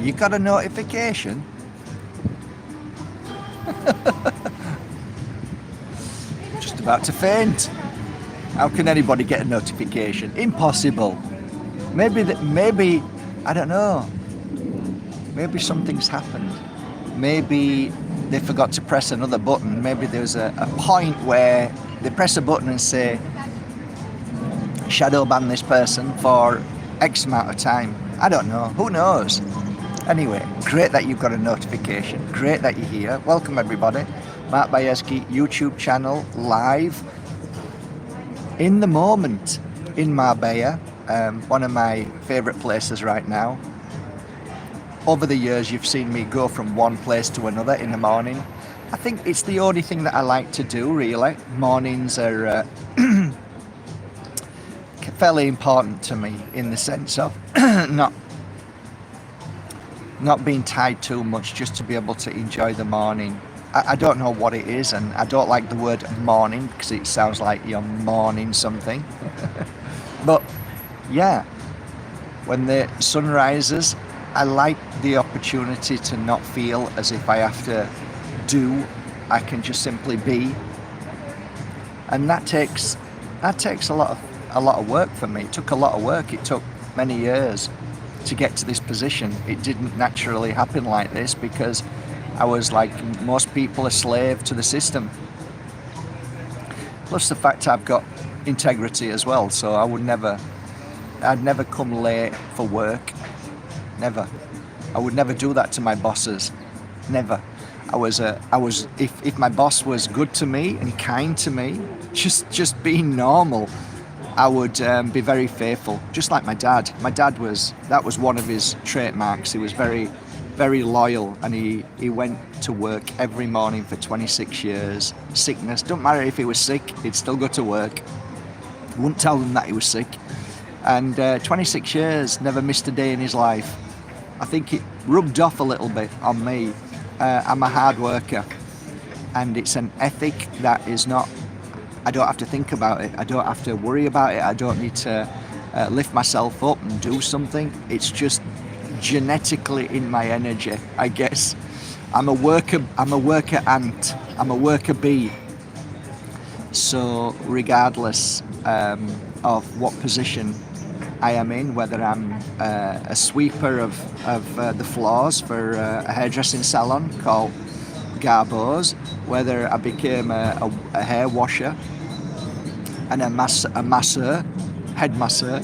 You got a notification? Just about to faint. How can anybody get a notification? Impossible. Maybe, I don't know. Maybe something's happened. Maybe they forgot to press another button. Maybe there's a point where they press a button and say, shadow ban this person for X amount of time. I don't know. Who knows? Anyway, great that you've got a notification. Great that you're here. Welcome everybody. Mark Bajerski YouTube channel live in the moment in Marbella, one of my favourite places right now. Over the years you've seen me go from one place to another in the morning. I think it's the only thing that I like to do really. Mornings are fairly important to me in the sense of not being tied too much, just to be able to enjoy the morning. I don't know what it is, and I don't like the word morning because it sounds like you're mourning something. But yeah, when the sun rises, I like the opportunity to not feel as if I have to do. I can just simply be, and that takes a lot of work for me. It took a lot of work. It took many years to get to this position. It didn't naturally happen like this because I was, like most people, a slave to the system. Plus the fact I've got integrity as well, so I'd never come late for work. Never. I would never do that to my bosses. Never. If my boss was good to me and kind to me, just being normal, I would be very faithful, just like my dad. My dad that was one of his trademarks. He was very, very loyal, and he went to work every morning for 26 years. Sickness, don't matter if he was sick, he'd still go to work. Wouldn't tell them that he was sick. And 26 years, never missed a day in his life. I think it rubbed off a little bit on me. I'm a hard worker, and it's an ethic that is not, I don't have to think about it. I don't have to worry about it. I don't need to lift myself up and do something. It's just genetically in my energy, I guess. I'm a worker ant. I'm a worker bee. So regardless of what position I am in, whether I'm a sweeper of the floors for a hairdressing salon called Garbo's, whether I became a hair washer and a masseur, head masseur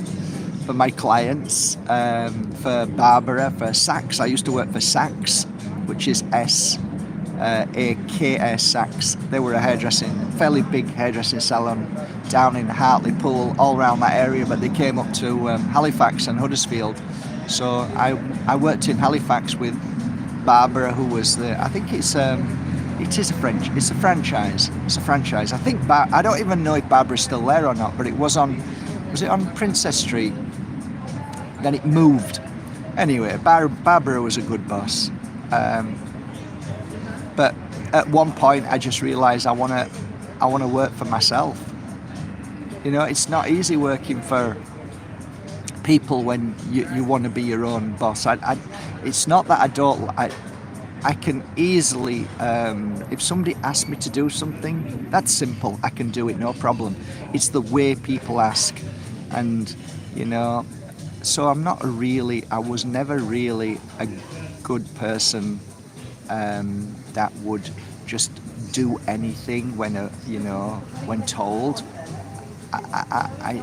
for my clients, for Barbara, for Saks. I used to work for Saks, which is S-A-K-S Saks. They were a fairly big hairdressing salon down in Hartlepool, all around that area, but they came up to Halifax and Huddersfield. So I worked in Halifax with Barbara, who was I think it's a franchise. It's a franchise. I think I don't even know if Barbara's still there or not, but was it on Princess Street? Then it moved. Anyway, Barbara was a good boss. But at one point I just realized I want to work for myself. You know, it's not easy working for people when you want to be your own boss. It's not that I can easily, if somebody asks me to do something, that's simple. I can do it, no problem. It's the way people ask. And, you know, so I was never really a good person that would just do anything when told. I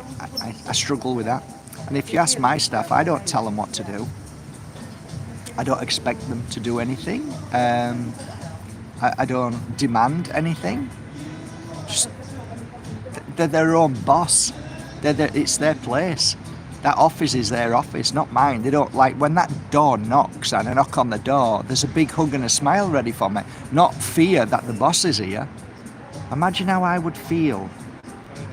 struggle with that. And if you ask my staff, I don't tell them what to do. I don't expect them to do anything. I don't demand anything. Just, they're their own boss. It's their place. That office is their office, not mine. They don't like when that door knocks and I knock on the door, there's a big hug and a smile ready for me. Not fear that the boss is here. Imagine how I would feel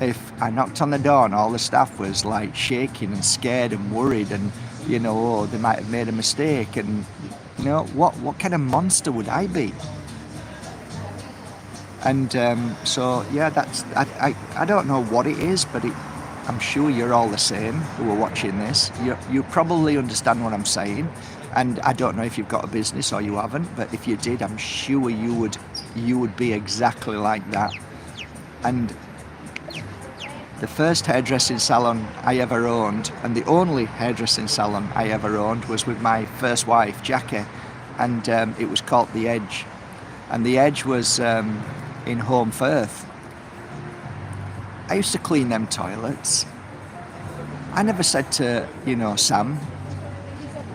if I knocked on the door and all the staff was like shaking and scared and worried and, you know, they might have made a mistake, and, you know, what kind of monster would I be? And so yeah, I don't know what it is, but I'm sure you're all the same who are watching this. You probably understand what I'm saying, and I don't know if you've got a business or you haven't, but if you did, I'm sure you would be exactly like that. And the first hairdressing salon I ever owned, and the only hairdressing salon I ever owned, was with my first wife, Jackie, and it was called The Edge. And The Edge was in Home Firth. I used to clean them toilets. I never said to, Sam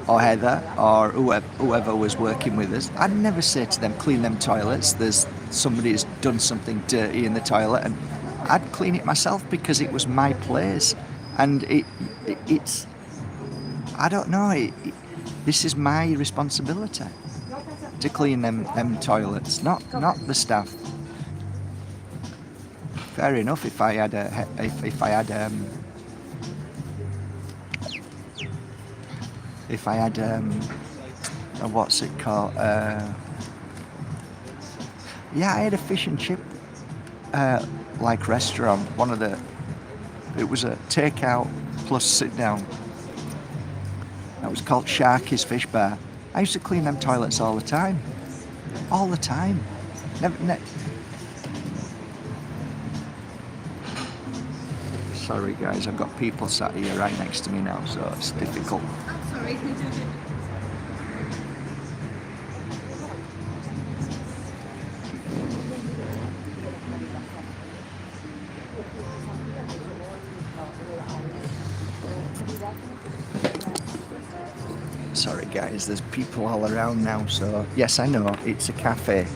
or Heather or whoever was working with us, I'd never say to them, clean them toilets. There's somebody's done something dirty in the toilet, and I'd clean it myself because it was my place. And it's, I don't know, this is my responsibility to clean them toilets, not the staff. Fair enough if I had what's it called? Yeah, I had a fish and chip like restaurant. It was a takeout plus sit down. That was called Sharky's Fish Bar. I used to clean them toilets all the time. All the time. Never. Sorry guys, I've got people sat here right next to me now, so it's difficult. I'm sorry. Sorry guys, there's people all around now, so yes, I know, it's a cafe.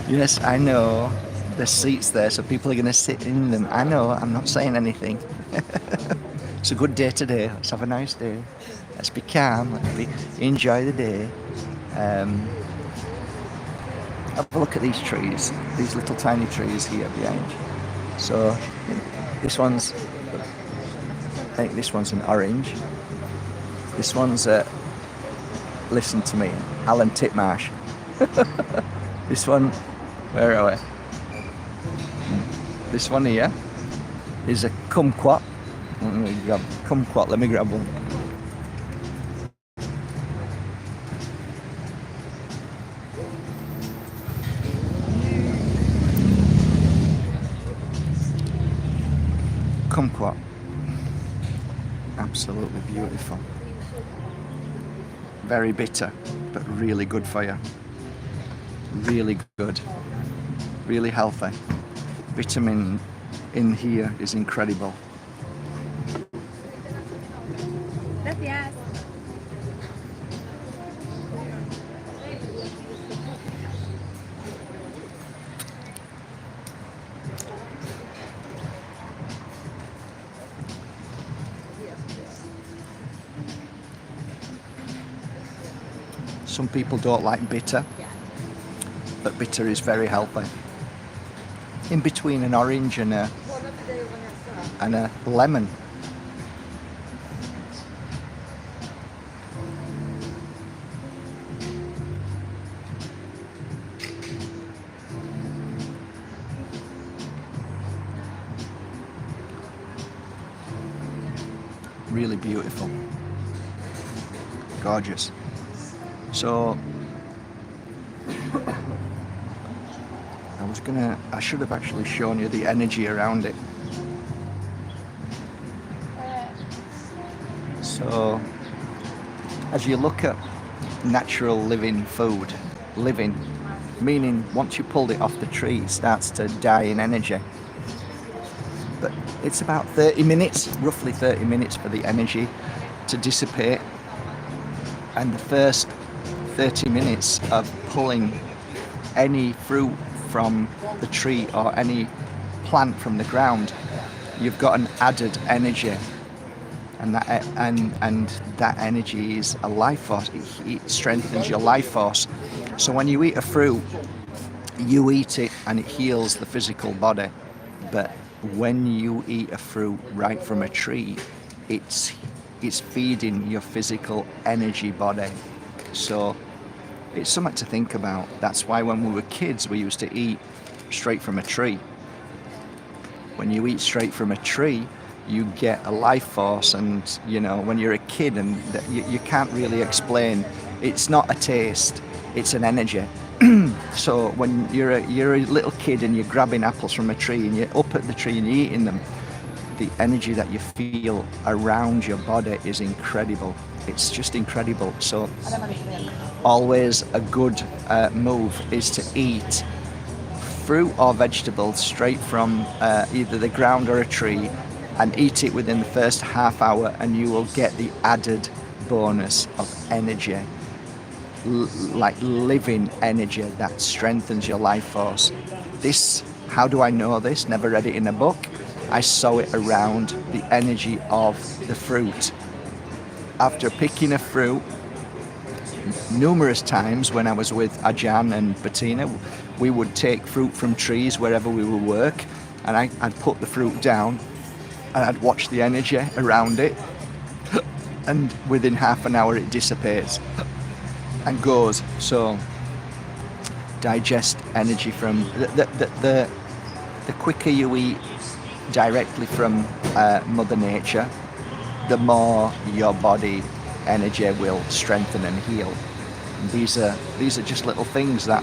Yes, I know. There's seats there, so people are going to sit in them. I know, I'm not saying anything. It's a good day today. Let's have a nice day. Let's be calm. Enjoy the day. Have a look at these trees. These little tiny trees here behind. So this one's, I think this one's an orange. This one's listen to me, Alan Titmarsh. This one, where are we? This one here is a kumquat. Kumquat, let me grab one. Kumquat. Absolutely beautiful. Very bitter, but really good for you. Really good. Really healthy. Vitamin in here is incredible. Gracias. Some people don't like bitter, but bitter is very healthy. In between an orange and a lemon. Really beautiful. Gorgeous. So I should have actually shown you the energy around it. So as you look at natural living food, meaning once you pulled it off the tree, it starts to die in energy. But it's about 30 minutes, roughly 30 minutes for the energy to dissipate. And the first 30 minutes of pulling any fruit from the tree or any plant from the ground, you've got an added energy, and that energy is a life force. It strengthens your life force. So when you eat a fruit, you eat it and it heals the physical body. But when you eat a fruit right from a tree, it's feeding your physical energy body. So it's something to think about. That's why when we were kids, we used to eat straight from a tree. When you eat straight from a tree, you get a life force, and you know, when you're a kid, and you can't really explain. It's not a taste, it's an energy. So when you're a little kid and you're grabbing apples from a tree and you're up at the tree and you're eating them, the energy that you feel around your body is incredible. It's just incredible. So always a good move is to eat fruit or vegetables straight from either the ground or a tree, and eat it within the first half hour, and you will get the added bonus of energy, like living energy that strengthens your life force. This, how do I know this? Never read it in a book. I saw it around the energy of the fruit. After picking a fruit, numerous times when I was with Ajahn and Bettina, we would take fruit from trees wherever we would work, and I'd put the fruit down and I'd watch the energy around it, and within half an hour it dissipates and goes. So digest energy from the quicker you eat directly from Mother Nature, the more your body energy will strengthen and heal. And these are just little things that,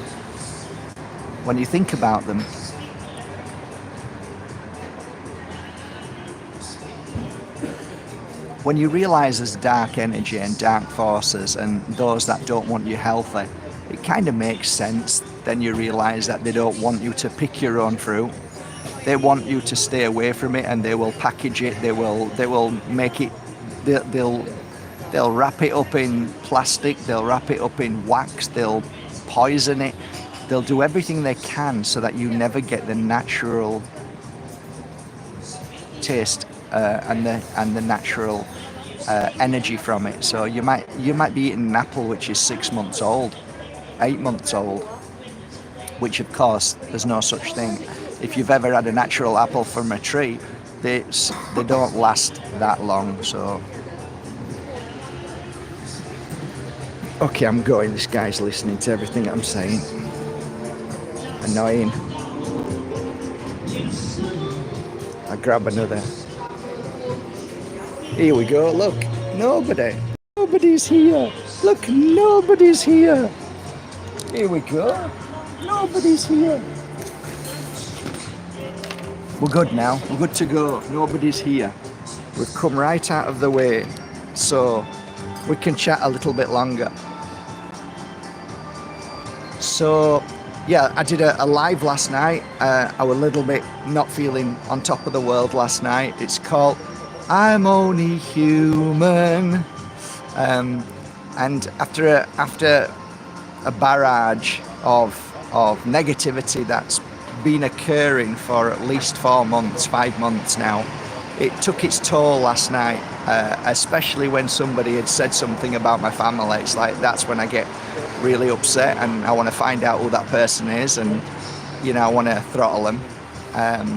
when you think about them, when you realize there's dark energy and dark forces and those that don't want you healthy, it kind of makes sense. Then you realize that they don't want you to pick your own fruit. They want you to stay away from it, and they will package it. They will make it. They'll wrap it up in plastic. They'll wrap it up in wax. They'll poison it. They'll do everything they can so that you never get the natural taste and the natural energy from it. So you might be eating an apple which is 6 months old, 8 months old, which of course there's no such thing. If you've ever had a natural apple from a tree, they don't last that long. So okay, I'm going. This guy's listening to everything I'm saying. Annoying. I grab another. Here we go. Look, nobody's here. Look, nobody's here. Here we go. Nobody's here. We're good now. We're good to go. Nobody's here. We've come right out of the way, so we can chat a little bit longer. So yeah, I did a live last night. I was a little bit not feeling on top of the world last night. It's called I'm Only Human. And after a barrage of negativity that's been occurring for at least 4 months, 5 months now, it took its toll last night, especially when somebody had said something about my family. It's like, that's when I get really upset, and I want to find out who that person is, and I want to throttle them.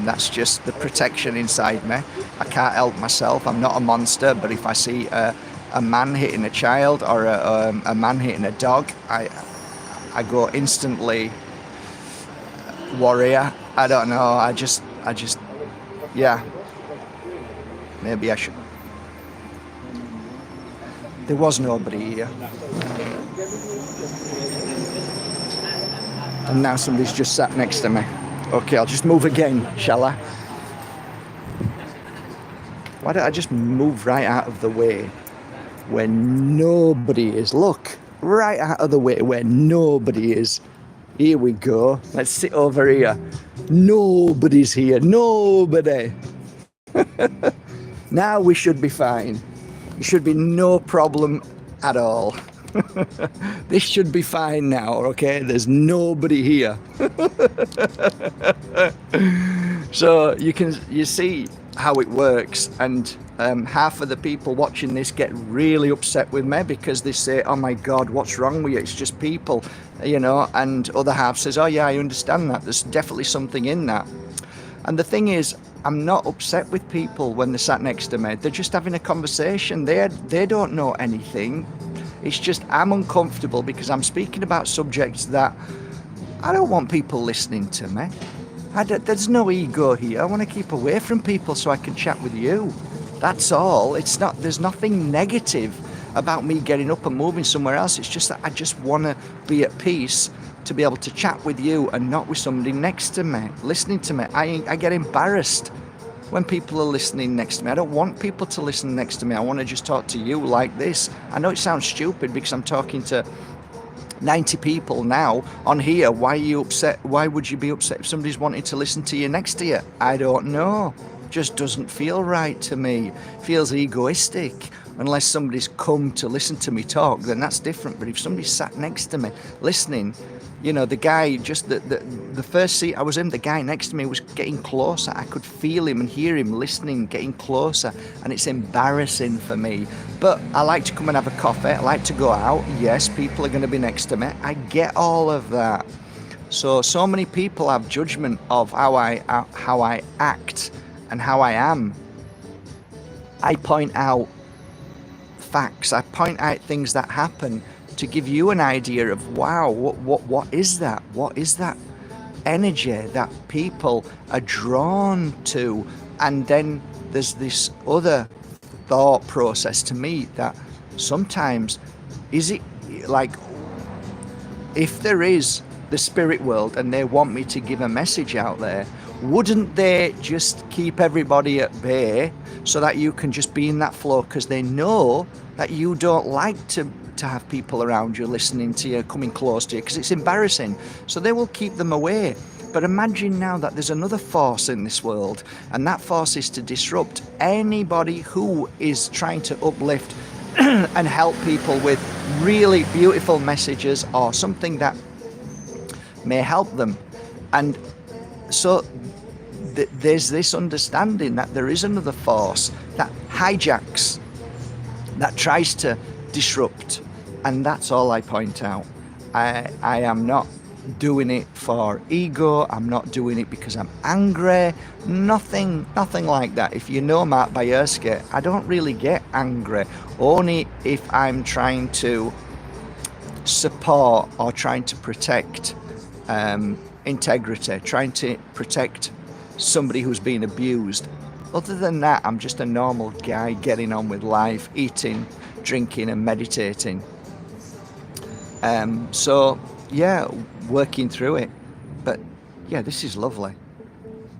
That's just the protection inside me. I can't help myself. I'm not a monster, but if I see a man hitting a child or a man hitting a dog, I go instantly warrior. I don't know. I just, yeah. Maybe I should. There was nobody here. And now somebody's just sat next to me. Okay, I'll just move again, shall I? Why don't I just move right out of the way where nobody is? Look, right out of the way where nobody is. Here we go. Let's sit over here. Nobody's here. Nobody. Now we should be fine. There should be no problem at all. This should be fine now, okay? There's nobody here. So you see how it works, and half of the people watching this get really upset with me because they say, oh my God, what's wrong with you? It's just people, and other half says, oh yeah, I understand that. There's definitely something in that. And the thing is, I'm not upset with people when they're sat next to me. They're just having a conversation. They don't know anything. It's just I'm uncomfortable because I'm speaking about subjects that I don't want people listening to me. There's no ego here. I want to keep away from people so I can chat with you. That's all. It's not. There's nothing negative about me getting up and moving somewhere else. It's just that I just want to be at peace to be able to chat with you and not with somebody next to me, listening to me. I get embarrassed when people are listening next to me. I don't want people to listen next to me. I want to just talk to you like this. I know it sounds stupid because I'm talking to 90 people now on here. Why are you upset? Why would you be upset if somebody's wanting to listen to you next to you? I don't know. Just doesn't feel right to me. Feels egoistic. Unless somebody's come to listen to me talk, then that's different. But if somebody sat next to me listening, you know, the guy, just the first seat I was in, the guy next to me was getting closer. I could feel him and hear him listening, getting closer, and it's embarrassing for me. But I like to come and have a coffee. I like to go out. Yes, people are going to be next to me. I get all of that. So many people have judgment of how I act and how I am. I point out facts. I point out things that happen to give you an idea of, wow, what is that? What is that energy that people are drawn to? And then there's this other thought process to me that sometimes, is it like, if there is the spirit world and they want me to give a message out there, wouldn't they just keep everybody at bay so that you can just be in that flow, because they know that you don't like to have people around you listening to you, coming close to you, because it's embarrassing. So they will keep them away. But imagine now that there's another force in this world, and that force is to disrupt anybody who is trying to uplift and help people with really beautiful messages or something that may help them. And so there's this understanding that there is another force that hijacks, that tries to disrupt, and that's all I point out. I am not doing it for ego. I'm not doing it because I'm angry. Nothing like that. If you know Mark Bajerski, I don't really get angry, only if I'm trying to support or trying to protect integrity, trying to protect somebody who's been abused. Other than that, I'm just a normal guy getting on with life, eating, drinking and meditating. So yeah, working through it. But yeah, this is lovely.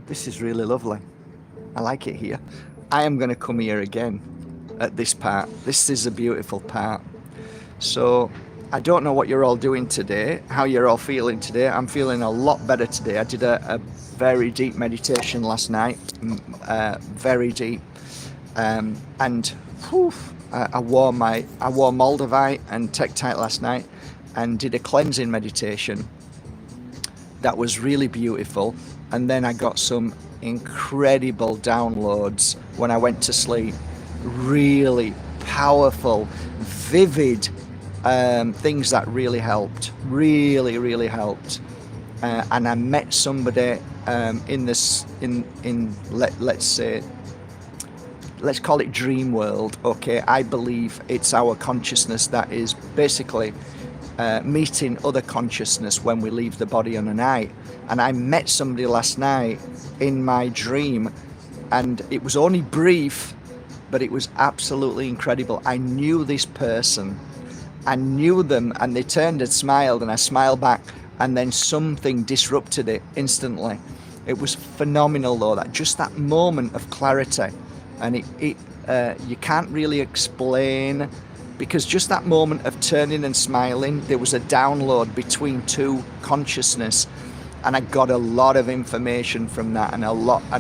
This is really lovely. I like it here. I am going to come here again at this part. This is a beautiful part. So I don't know what you're all doing today, how you're all feeling today. I'm feeling a lot better today. I did a very deep meditation last night, very deep, and whew, I wore MOLDAVITE and Tektite last night and did a cleansing meditation that was really beautiful. And then I got some incredible downloads when I went to sleep. Really powerful, vivid things that really helped, really helped. And I met somebody let's call it dream world. Okay, I believe it's our consciousness that is basically meeting other consciousness when we leave the body on a night. And I met somebody last night in my dream, and it was only brief, but it was absolutely incredible. I knew this person, I knew them, and they turned and smiled, and I smiled back, and then something disrupted it instantly. It was phenomenal though, that moment of clarity. And you can't really explain, because just that moment of turning and smiling, there was a download between two consciousness, and I got a lot of information from that, and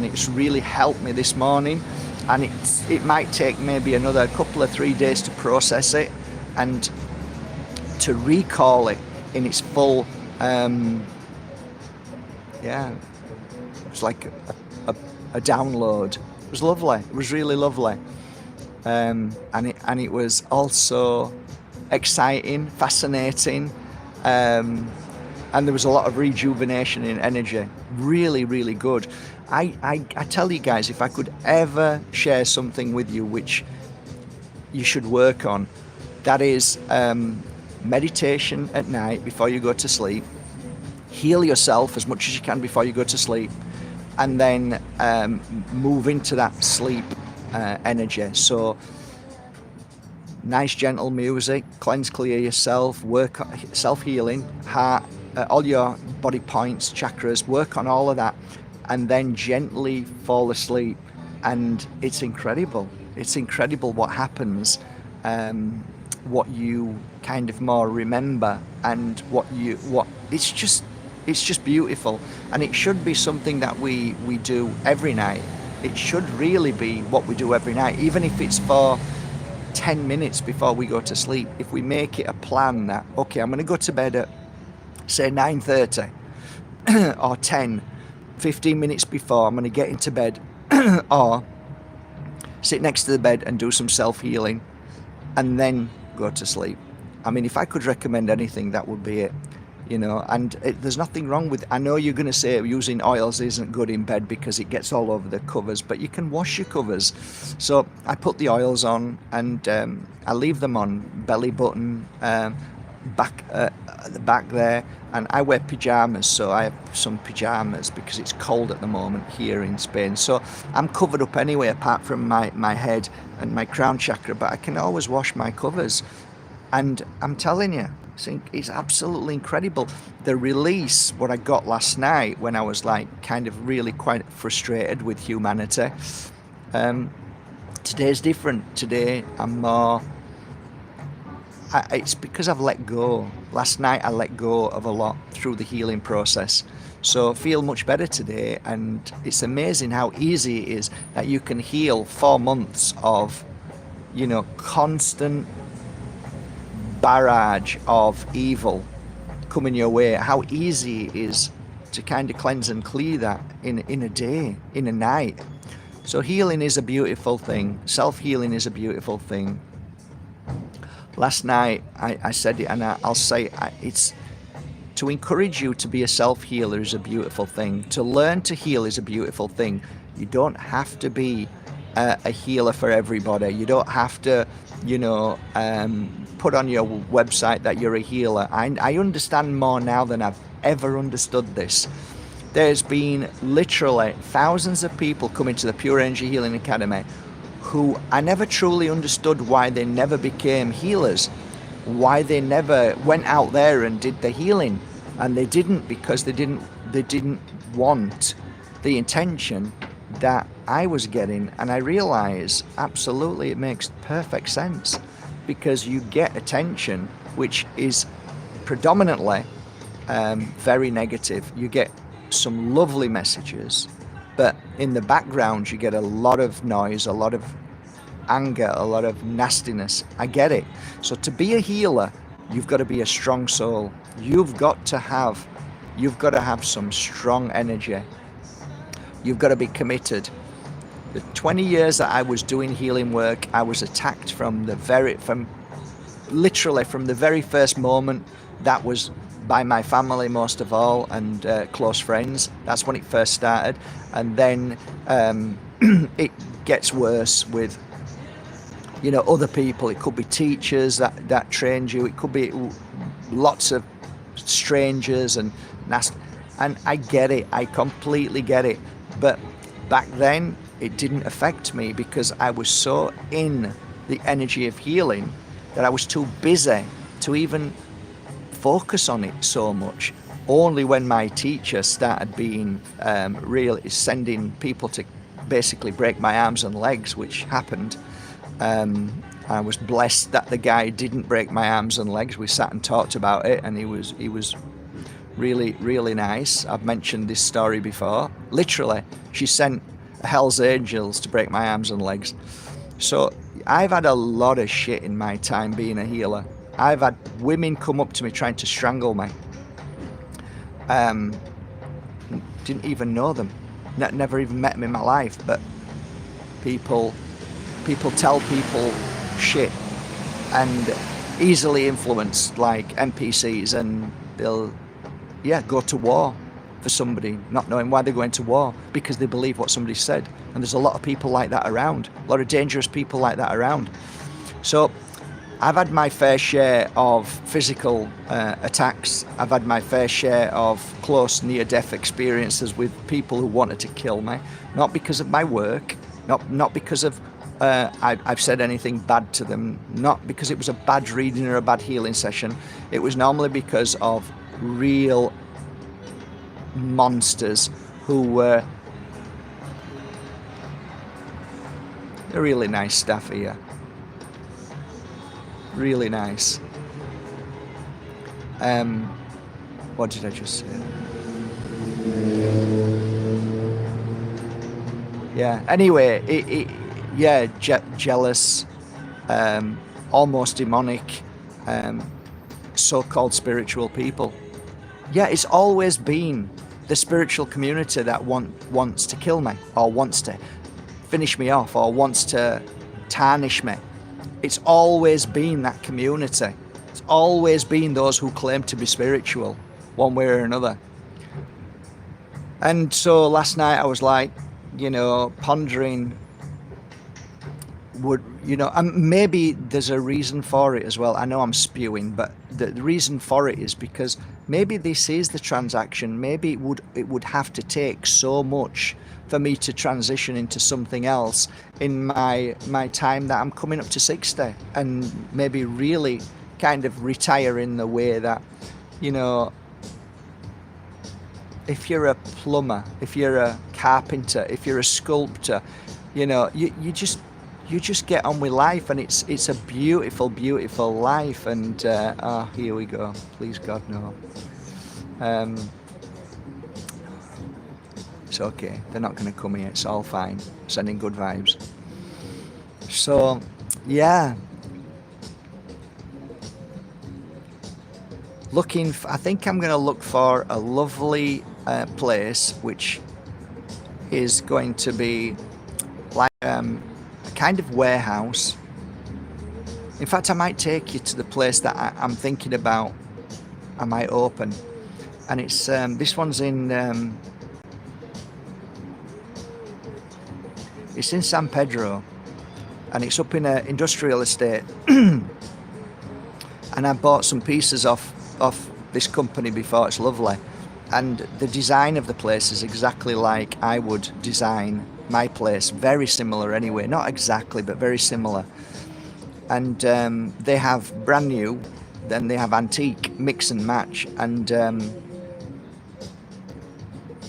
it's really helped me this morning. And it might take maybe another couple of 3 days to process it and to recall it in its full. It's like a download. It was lovely. It was really lovely, and it was also exciting, fascinating, and there was a lot of rejuvenation in energy. Really good. I tell you guys, if I could ever share something with you which you should work on, that is meditation at night before you go to sleep. heal yourself as much as you can before you go to sleep, and then move into that sleep energy. So nice gentle music, cleanse, clear yourself, work on self-healing, heart, all your body points, chakras, work on all of that, and then gently fall asleep. And it's incredible. It's incredible what happens, what you kind of more remember, and what it's just beautiful. And it should be something that we do every night. It should really be what we do every night, even if it's for 10 minutes before we go to sleep. If we make it a plan that, okay, I'm going to go to bed at say 9:30 or 10, 15 minutes before I'm going to get into bed, or sit next to the bed and do some self-healing and then go to sleep. I mean, if I could recommend anything, that would be it. And there's nothing wrong with, I know you're going to say using oils isn't good in bed because it gets all over the covers, but you can wash your covers. So I put the oils on, and I leave them on belly button, back at the back there, and I wear pajamas, so I have some pajamas because it's cold at the moment here in Spain. So I'm covered up anyway, apart from my head and my crown chakra, but I can always wash my covers. And I'm telling you, it's absolutely incredible. The release, what I got last night when I was like kind of really quite frustrated with humanity. Today's different. Today I'm more, it's because I've let go. Last night I let go of a lot through the healing process. So I feel much better today, and it's amazing how easy it is that you can heal 4 months of, constant barrage of evil coming your way. How easy it is to kind of cleanse and clear that in a day, in a night. So healing is a beautiful thing. Self-healing is a beautiful thing. Last night I said it, and I'll say it's to encourage you to be a self-healer is a beautiful thing. To learn to heal is a beautiful thing. You don't have to be a healer for everybody. You don't have to, put on your website that you're a healer. I understand more now than I've ever understood this. There's been literally thousands of people coming to the Pure Energy Healing Academy who I never truly understood why they never became healers, why they never went out there and did the healing. And they didn't, because they didn't want the intention that I was getting. And I realize absolutely it makes perfect sense, because you get attention which is predominantly very negative. You get some lovely messages, but in the background you get a lot of noise, a lot of anger, a lot of nastiness. I get it. So to be a healer, you've got to be a strong soul. You've got to have some strong energy. You've got to be committed. The 20 years that I was doing healing work, I was attacked from the very first moment. That was by my family most of all, and close friends. That's when it first started. And then it gets worse with other people. It could be teachers that trained you. It could be lots of strangers and nasty. And I get it. I completely get it. But back then, it didn't affect me because I was so in the energy of healing that I was too busy to even focus on it so much. Only when my teacher started being really sending people to basically break my arms and legs, which happened. I was blessed that the guy didn't break my arms and legs. We sat and talked about it, and he was really, really nice. I've mentioned this story before. Literally, she sent Hell's Angels to break my arms and legs. So I've had a lot of shit in my time being a healer. I've had women come up to me trying to strangle me. Didn't even know them. Never even met them in my life, but people tell people shit and easily influenced, like NPCs, and they'll go to war for somebody, not knowing why they're going to war, because they believe what somebody said. And there's a lot of people like that around, a lot of dangerous people like that around. So I've had my fair share of physical attacks. I've had my fair share of close near-death experiences with people who wanted to kill me, not because of my work, not because of I've said anything bad to them, not because it was a bad reading or a bad healing session. It was normally because of real monsters who were really nice staff here. Really nice. What did I just say? Yeah. Anyway, jealous, almost demonic, so-called spiritual people. Yeah, it's always been the spiritual community that wants to kill me, or wants to finish me off, or wants to tarnish me. It's always been that community. It's always been those who claim to be spiritual, one way or another. And so last night I was like, pondering, maybe there's a reason for it as well. I know I'm spewing, but the reason for it is because maybe this is the transaction. Maybe it would have to take so much for me to transition into something else in my time that I'm coming up to 60, and maybe really kind of retire in the way that, if you're a plumber, if you're a carpenter, if you're a sculptor, you just get on with life, and it's a beautiful, beautiful life. And here we go. Please God, no. It's okay. They're not going to come here. It's all fine. Sending good vibes. So, yeah. I think I'm going to look for a lovely place which is going to be like a kind of warehouse. In fact, I might take you to the place that I'm thinking about. I might open, and it's this one's in it's in San Pedro, and it's up in an industrial estate. And I bought some pieces off this company before. It's lovely, and the design of the place is exactly like I would design my place. Very similar anyway, not exactly, but very similar. And they have brand new, then they have antique, mix and match. And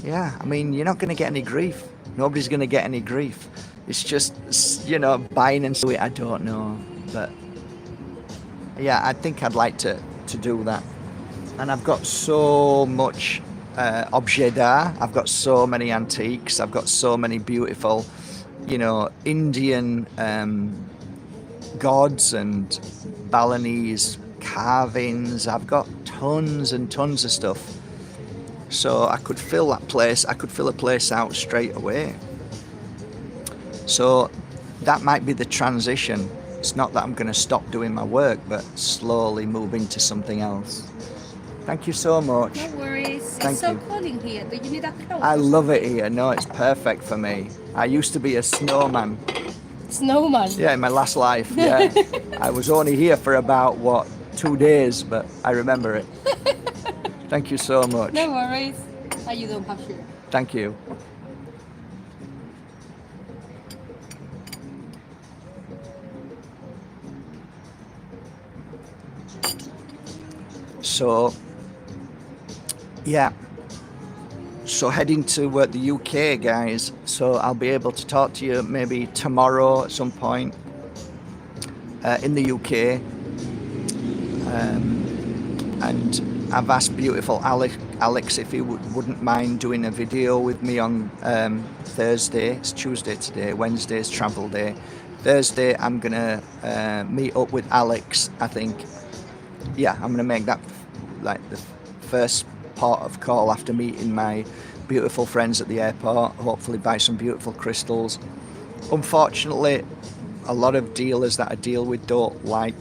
yeah, I mean, you're not going to get any grief. Nobody's going to get any grief. It's just, buying and do it. I don't know, but yeah, I think I'd like to do that. And I've got so much objet d'art. I've got so many antiques. I've got so many beautiful, Indian gods and Balinese carvings. I've got tons and tons of stuff. So I could fill that place. I could fill a place out straight away. So that might be the transition. It's not that I'm going to stop doing my work, but slowly move into something else. Thank you so much. No worries. Thank it's so you. cold in here. Do you need a coat? I love it here. No, it's perfect for me. I used to be a snowman. Snowman. Yeah, in my last life. Yeah. I was only here for about, 2 days, but I remember it. Thank you so much. No worries. You don't have to. Thank you. So, yeah. So heading to the UK, guys. So I'll be able to talk to you maybe tomorrow at some point in the UK. And I've asked beautiful Alex if he wouldn't mind doing a video with me on Thursday. It's Tuesday today. Wednesday's travel day. Thursday I'm gonna meet up with Alex. I think, yeah, I'm gonna make that like the first part of call after meeting my beautiful friends at the airport. Hopefully buy some beautiful crystals. Unfortunately, a lot of dealers that I deal with don't like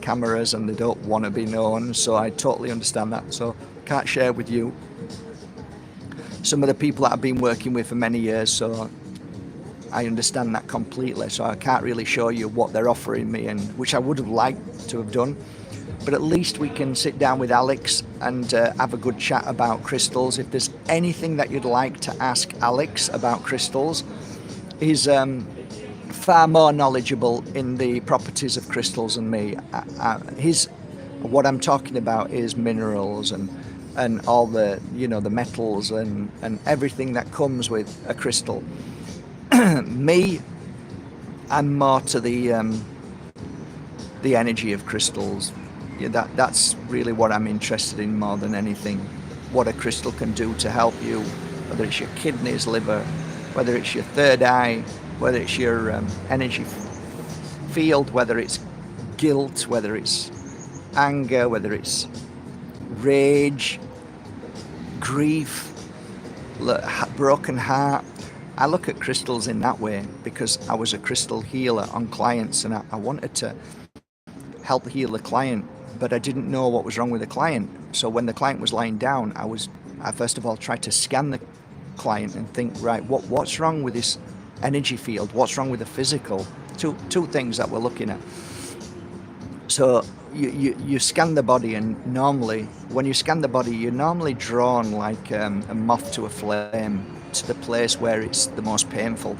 cameras and they don't want to be known, so I totally understand that. So can't share with you some of the people that I've been working with for many years. So I understand that completely, so I can't really show you what they're offering me, and which I would have liked to have done. But at least we can sit down with Alex and have a good chat about crystals. If there's anything that you'd like to ask Alex about crystals, he's far more knowledgeable in the properties of crystals than me. What I'm talking about is minerals and all the the metals and everything that comes with a crystal. Me, I'm more to the energy of crystals. Yeah, that's really what I'm interested in more than anything. What a crystal can do to help you, whether it's your kidneys, liver, whether it's your third eye, whether it's your energy field, whether it's guilt, whether it's anger, whether it's rage, grief, broken heart. I look at crystals in that way because I was a crystal healer on clients, and I wanted to help heal the client, but I didn't know what was wrong with the client. So when the client was lying down, I first of all tried to scan the client and think, right, what's wrong with this energy field? What's wrong with the physical? Two things that we're looking at. So you scan the body, and normally when you scan the body, you're normally drawn like a moth to a flame to the place where it's the most painful.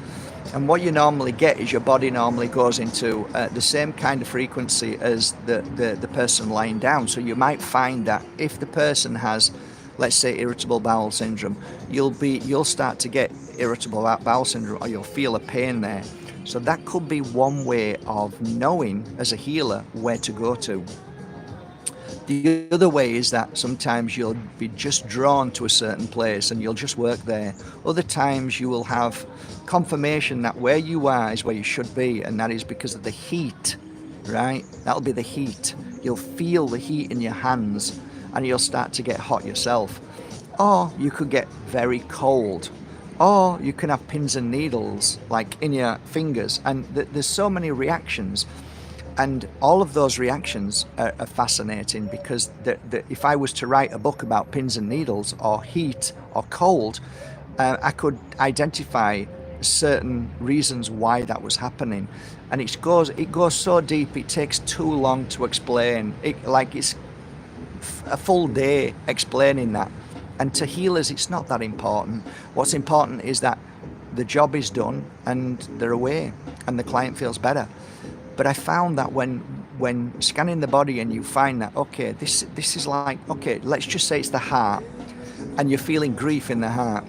And what you normally get is your body normally goes into the same kind of frequency as the person lying down. So you might find that if the person has, let's say, irritable bowel syndrome, you'll start to get irritable bowel syndrome, or you'll feel a pain there. So that could be one way of knowing as a healer where to go to. The other way is that sometimes you'll be just drawn to a certain place and you'll just work there. Other times you will have confirmation that where you are is where you should be, and that is because of the heat, right? That'll be the heat. You'll feel the heat in your hands and you'll start to get hot yourself. Or you could get very cold. Or you can have pins and needles like in your fingers, and there's so many reactions. And all of those reactions are fascinating, because if I was to write a book about pins and needles or heat or cold, I could identify certain reasons why that was happening. And it goes so deep, it takes too long to explain. It's a full day explaining that. And to healers, it's not that important. What's important is that the job is done and they're away and the client feels better. But I found that when scanning the body and you find that, okay, this is like, okay, let's just say it's the heart, and you're feeling grief in the heart,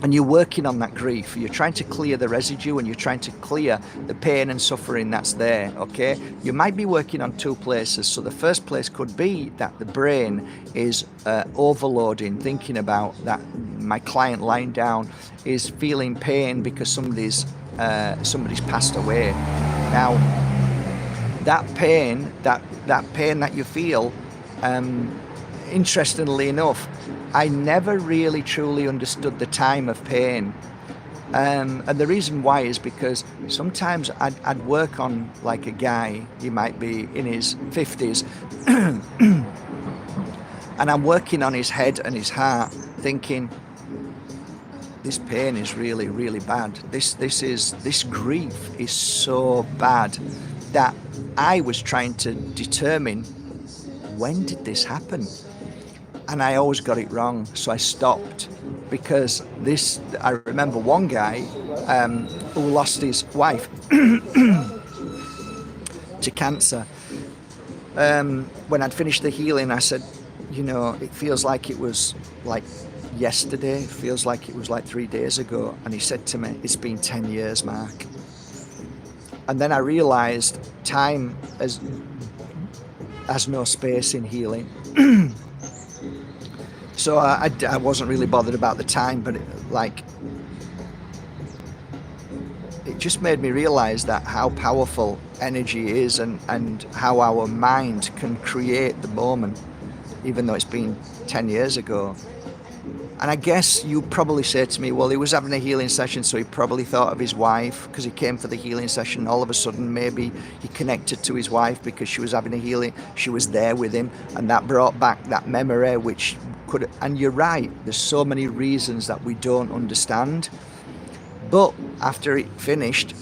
and you're working on that grief. You're trying to clear the residue and you're trying to clear the pain and suffering that's there, okay? You might be working on two places. So the first place could be that the brain is overloading, thinking about that my client lying down is feeling pain because somebody's passed away. Now, that pain that you feel, interestingly enough, I never really truly understood the time of pain. And the reason why is because sometimes I'd work on like a guy, he might be in his 50s, and I'm working on his head and his heart, thinking, this pain is really, really bad. This grief is so bad that I was trying to determine, when did this happen? And I always got it wrong, so I stopped, because I remember one guy who lost his wife to cancer. When I'd finished the healing, I said, it feels like it was like yesterday, it feels like it was like 3 days ago. And he said to me, it's been 10 years, Mark. And then I realized time has no space in healing. So I wasn't really bothered about the time, but it just made me realize that how powerful energy is, and how our mind can create the moment, even though it's been 10 years ago. And I guess you probably say to me, well, he was having a healing session, so he probably thought of his wife because he came for the healing session. All of a sudden, maybe he connected to his wife because she was having a healing. She was there with him, and that brought back that memory, which could. And you're right, there's so many reasons that we don't understand. But after it finished,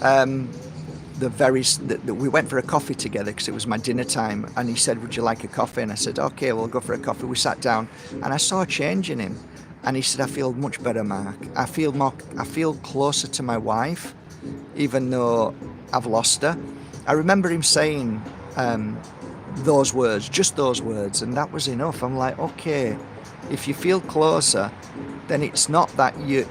we went for a coffee together because it was my dinner time, and he said, would you like a coffee? And I said, okay, we'll go for a coffee. We sat down and I saw a change in him, and he said, I feel much better, Mark. I feel closer to my wife, even though I've lost her. I remember him saying those words, just those words, and that was enough. I'm like, okay, if you feel closer, then it's not that you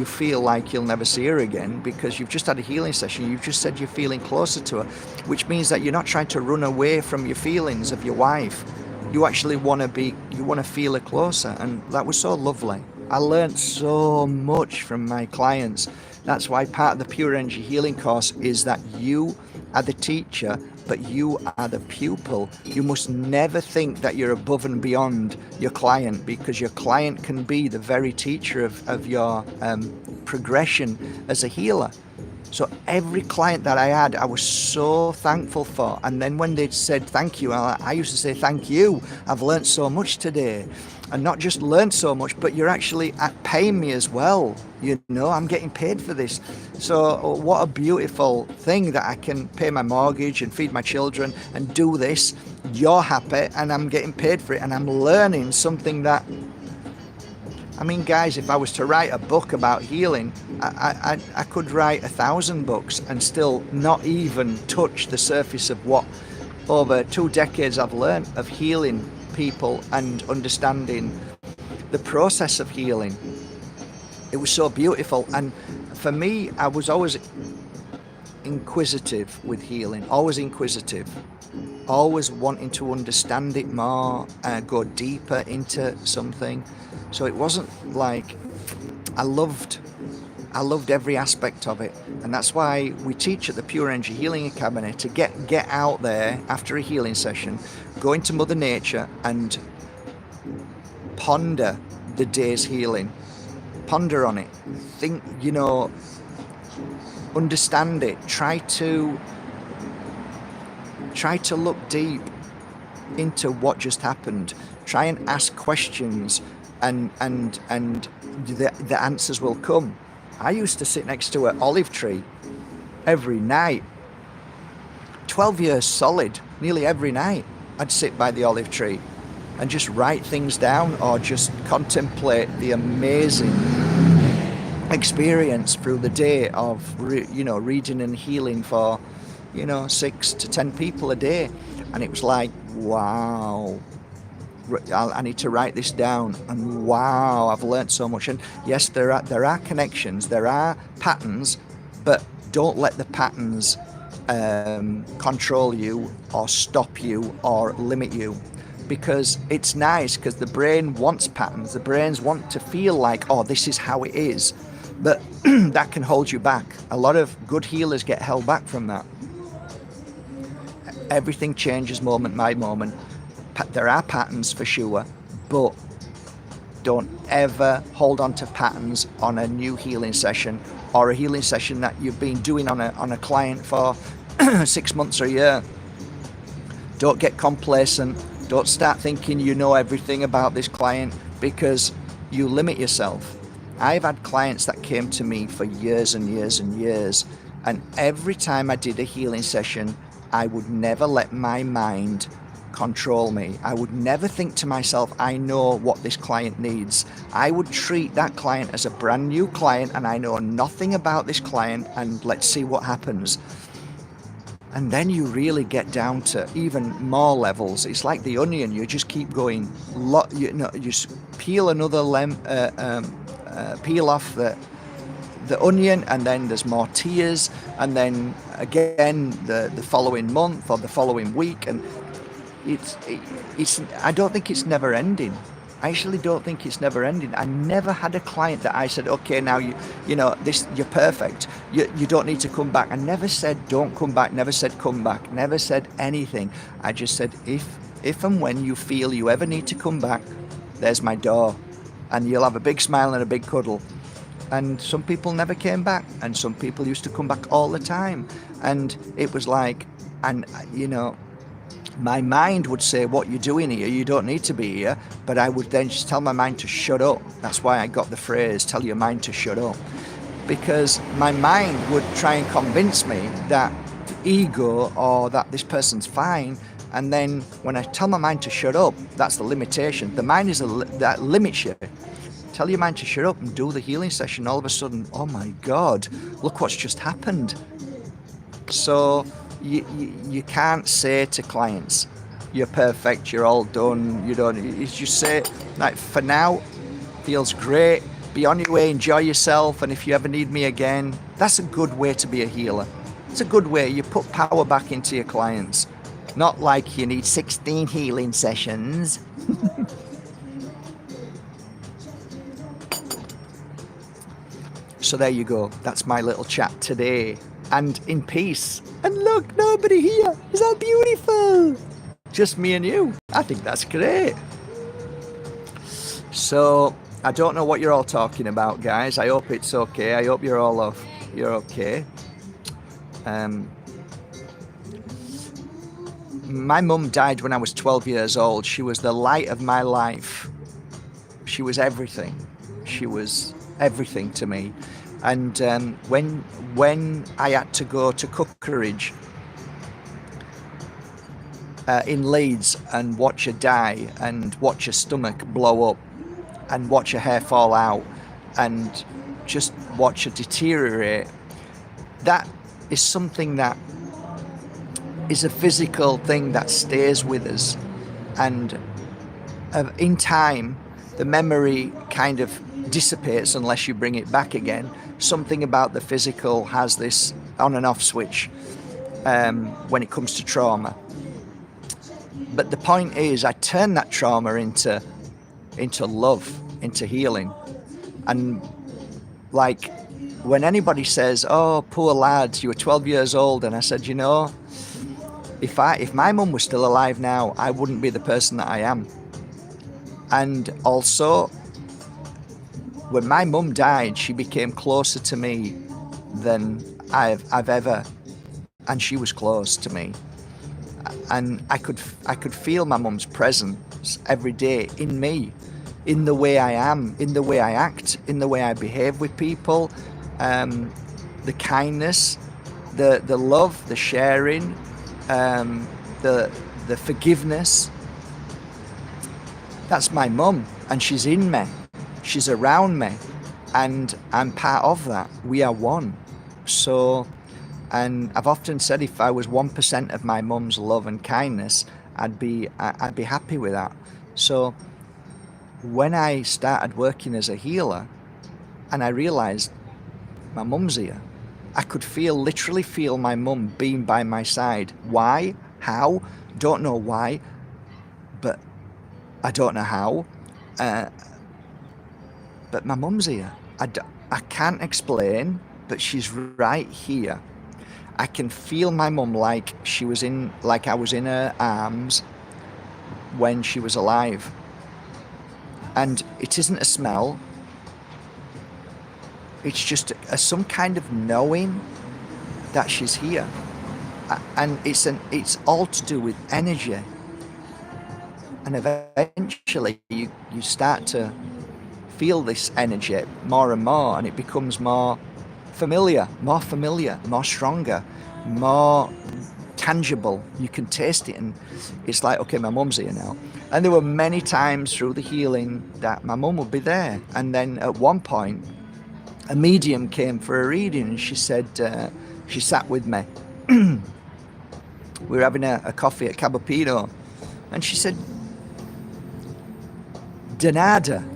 feel like you'll never see her again, because you've just had a healing session. You've just said you're feeling closer to her, which means that you're not trying to run away from your feelings of your wife. You actually want to feel her closer, and that was so lovely. I learned so much from my clients. That's why part of the Pure Energy Healing course is that you are the teacher, but you are the pupil. You must never think that you're above and beyond your client, because your client can be the very teacher of your progression as a healer. So every client that I had, I was so thankful for. And then when they said thank you, I used to say, thank you. I've learned so much today. And not just learned so much, but you're actually paying me as well. You know, I'm getting paid for this. So what a beautiful thing that I can pay my mortgage and feed my children and do this. You're happy and I'm getting paid for it. And I'm learning something that, I mean, guys, if I was to write a book about healing, I could write 1,000 books and still not even touch the surface of what over 2 decades I've learned of healing people and understanding the process of healing. It was so beautiful. And for me, I was always inquisitive with healing, always inquisitive, always wanting to understand it more, go deeper into something. So it wasn't like, I loved every aspect of it. And that's why we teach at the Pure Energy Healing Academy to get out there after a healing session, go into Mother Nature and ponder the day's healing. Ponder on it. Think, understand it. Try to look deep into what just happened. Try and ask questions, and the answers will come. I used to sit next to an olive tree every night. 12 years solid, nearly every night. I'd sit by the olive tree and just write things down, or just contemplate the amazing experience through the day of reading and healing for 6 to 10 people a day. And it was like, wow, I need to write this down, and wow, I've learned so much. And yes, there are connections, there are patterns, but don't let the patterns control you or stop you or limit you, because it's nice, because the brain wants patterns. The brains want to feel like, oh, this is how it is, but that can hold you back. A lot of good healers get held back from that. Everything changes moment by moment. There are patterns for sure, but don't ever hold on to patterns on a new healing session, or a healing session that you've been doing on a client for 6 months or a year. Don't get complacent. Don't start thinking you know everything about this client, because you limit yourself. I've had clients that came to me for years and years and years, and every time I did a healing session, I would never let my mind control me. I would never think to myself, I know what this client needs. I would treat that client as a brand new client, and I know nothing about this client, and let's see what happens. And then you really get down to even more levels. It's like the onion. You just keep going. You just peel another peel off the onion, and then there's more tears, and then again the following month or the following week, and it's I don't think it's never ending. I actually don't think it's never ending. I never had a client that I said, okay, now you're perfect. You don't need to come back. I never said don't come back, never said come back, never said anything. I just said if and when you feel you ever need to come back, there's my door, and you'll have a big smile and a big cuddle. And some people never came back, and some people used to come back all the time. And it was like, and my mind would say, what you're doing here, you don't need to be here. But I would then just tell my mind to shut up. That's why I got the phrase, tell your mind to shut up. Because my mind would try and convince me that ego or that this person's fine. And then when I tell my mind to shut up, that's the limitation. The mind is that limits you. Tell your mind to shut up and do the healing session. All of a sudden, oh my God, look what's just happened. So you can't say to clients, you're perfect, you're all done, you don't, you just say, like, for now, feels great, be on your way, enjoy yourself, and if you ever need me again, that's a good way to be a healer. It's a good way. You put power back into your clients. Not like you need 16 healing sessions. So there you go. That's my little chat today. And in peace. And look, nobody here. Is that beautiful? Just me and you. I think that's great. So I don't know what you're all talking about, guys. I hope it's okay. I hope you're all off. You're okay. My mum died when I was 12 years old. She was the light of my life. She was everything. She was everything to me. And when I had to go to Cookeridge in Leeds and watch her die and watch her stomach blow up and watch her hair fall out and just watch her deteriorate, that is something that is a physical thing that stays with us. And in time, the memory kind of dissipates unless you bring it back again. Something about the physical has this on and off switch when it comes to trauma. But the point is, I turn that trauma into love, into healing. And like when anybody says, oh, poor lad, you were 12 years old, and I said, you know, if my mum was still alive now, I wouldn't be the person that I am. And also, when my mum died, she became closer to me than I've ever, and she was close to me. And I could feel my mum's presence every day in me, in the way I am, in the way I act, in the way I behave with people, the kindness, the love, the sharing, the forgiveness. That's my mum, and she's in me. She's around me, and I'm part of that. We are one. So, and I've often said, if I was 1% of my mum's love and kindness, I'd be happy with that. So when I started working as a healer and I realized my mum's here, I could literally feel my mum being by my side. Why? How? Don't know why, but I don't know how. But my mum's here. I can't explain, but she's right here. I can feel my mum like I was in her arms when she was alive. And it isn't a smell. It's just some kind of knowing that she's here. And it's all to do with energy. And eventually you start to feel this energy more and more, and it becomes more familiar, more stronger, more tangible. You can taste it, and it's like, okay, my mum's here now. And there were many times through the healing that my mum would be there. And then at one point, a medium came for a reading, and she said, she sat with me. We were having a coffee at Cappuccino, and she said, Danada,